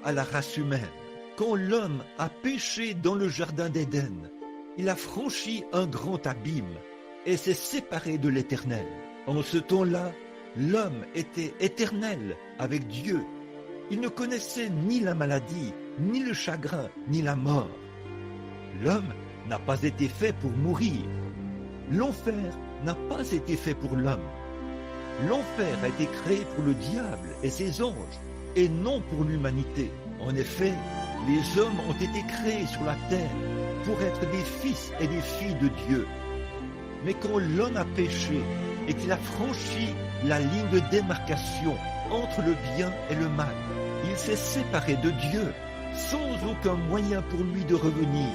à la race humaine. Quand l'homme a péché dans le jardin d'Éden, il a franchi un grand abîme et s'est séparé de l'Éternel. En ce temps-là, l'homme était éternel avec Dieu. Il ne connaissait ni la maladie, ni le chagrin, ni la mort. L'homme n'a pas été fait pour mourir. L'enfer n'a pas été fait pour l'homme. L'enfer a été créé pour le diable et ses anges, et non pour l'humanité. En effet, les hommes ont été créés sur la terre pour être des fils et des filles de Dieu. Mais quand l'homme a péché et qu'il a franchi la ligne de démarcation entre le bien et le mal, il s'est séparé de Dieu sans aucun moyen pour lui de revenir.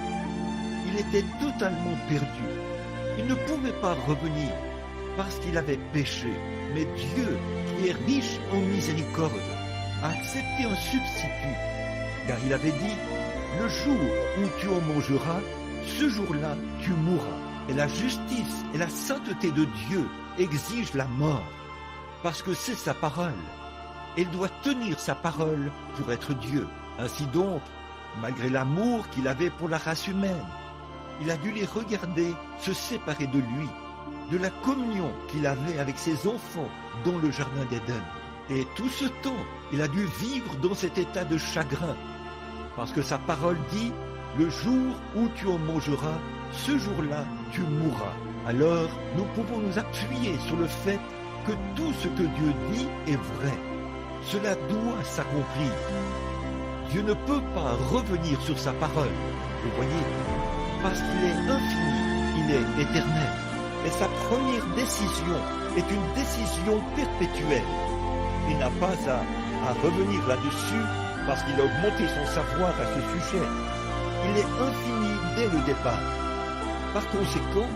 Il était totalement perdu. Il ne pouvait pas revenir parce qu'il avait péché. Mais Dieu, qui est riche en miséricorde, a accepté un substitut. Car il avait dit, le jour où tu en mangeras, ce jour-là tu mourras. Et la justice et la sainteté de Dieu exigent la mort, parce que c'est sa parole. Il doit tenir sa parole pour être Dieu. Ainsi donc, malgré l'amour qu'il avait pour la race humaine, il a dû les regarder se séparer de lui, de la communion qu'il avait avec ses enfants dans le jardin d'Éden. Et tout ce temps, il a dû vivre dans cet état de chagrin, parce que sa parole dit, le jour où tu en mangeras, ce jour-là, tu mourras. Alors, nous pouvons nous appuyer sur le fait que tout ce que Dieu dit est vrai. Cela doit s'accomplir. Dieu ne peut pas revenir sur sa parole, vous voyez, parce qu'il est infini, il est éternel. Et sa première décision est une décision perpétuelle. Il n'a pas à revenir là-dessus parce qu'il a augmenté son savoir à ce sujet. Il est infini dès le départ. Par conséquent,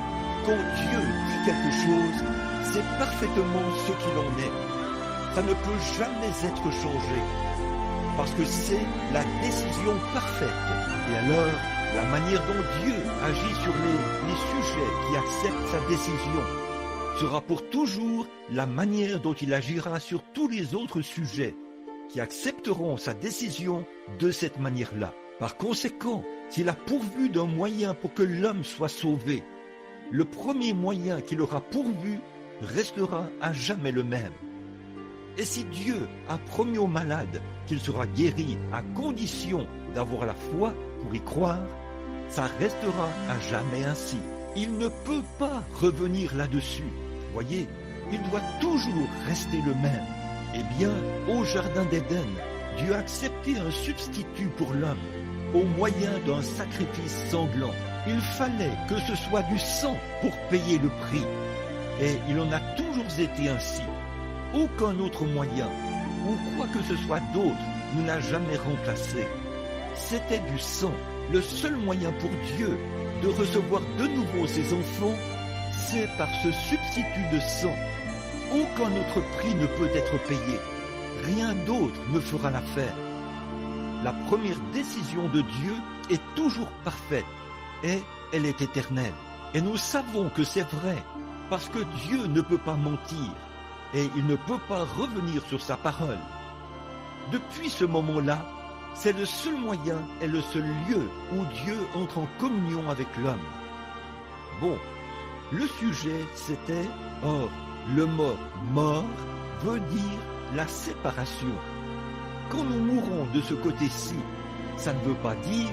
quand Dieu dit quelque chose, c'est parfaitement ce qu'il en est. Ça ne peut jamais être changé, parce que c'est la décision parfaite. Et alors, la manière dont Dieu agit sur les sujets qui acceptent sa décision sera pour toujours la manière dont il agira sur tous les autres sujets qui accepteront sa décision de cette manière-là. Par conséquent, s'il a pourvu d'un moyen pour que l'homme soit sauvé, le premier moyen qu'il aura pourvu restera à jamais le même. Et si Dieu a promis aux malades qu'il sera guéri à condition d'avoir la foi pour y croire, ça restera à jamais ainsi. Il ne peut pas revenir là-dessus. Voyez, il doit toujours rester le même. Eh bien, au jardin d'Éden, Dieu a accepté un substitut pour l'homme, au moyen d'un sacrifice sanglant. Il fallait que ce soit du sang pour payer le prix. Et il en a toujours été ainsi. Aucun autre moyen, ou quoi que ce soit d'autre, ne l'a jamais remplacé. C'était du sang. Le seul moyen pour Dieu de recevoir de nouveau ses enfants, c'est par ce substitut de sang. Aucun autre prix ne peut être payé. Rien d'autre ne fera l'affaire. La première décision de Dieu est toujours parfaite et elle est éternelle. Et nous savons que c'est vrai, parce que Dieu ne peut pas mentir et il ne peut pas revenir sur sa parole. Depuis ce moment-là, c'est le seul moyen et le seul lieu où Dieu entre en communion avec l'homme. Bon, le sujet c'était, or, le mot « mort » veut dire la séparation. Quand nous mourons de ce côté-ci, ça ne veut pas dire,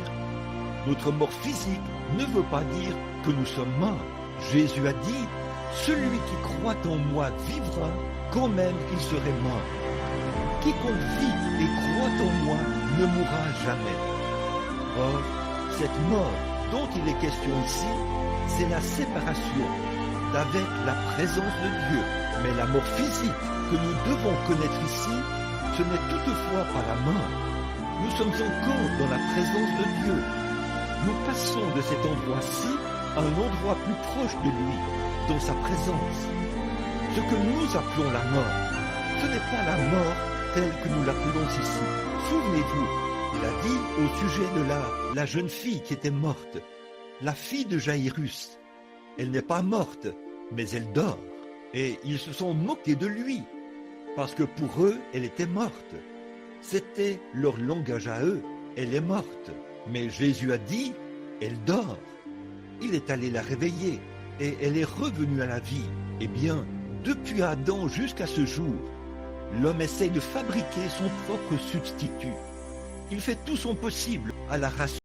notre mort physique ne veut pas dire que nous sommes morts. Jésus a dit, celui qui croit en moi vivra quand même il serait mort. Quiconque vit et croit en moi ne mourra jamais. Or, cette mort dont il est question ici, c'est la séparation d'avec la présence de Dieu. Mais la mort physique que nous devons connaître ici, ce n'est toutefois pas la mort. Nous sommes encore dans la présence de Dieu. Nous passons de cet endroit-ci à un endroit plus proche de lui, dans sa présence. Ce que nous appelons la mort, ce n'est pas la mort telle que nous l'appelons ici. Souvenez-vous, il a dit au sujet de la jeune fille qui était morte, la fille de Jaïrus. Elle n'est pas morte, mais elle dort. Et ils se sont moqués de lui, parce que pour eux, elle était morte. C'était leur langage à eux. Elle est morte. Mais Jésus a dit, elle dort. Il est allé la réveiller et elle est revenue à la vie. Eh bien, depuis Adam jusqu'à ce jour, l'homme essaye de fabriquer son propre substitut. Il fait tout son possible à la race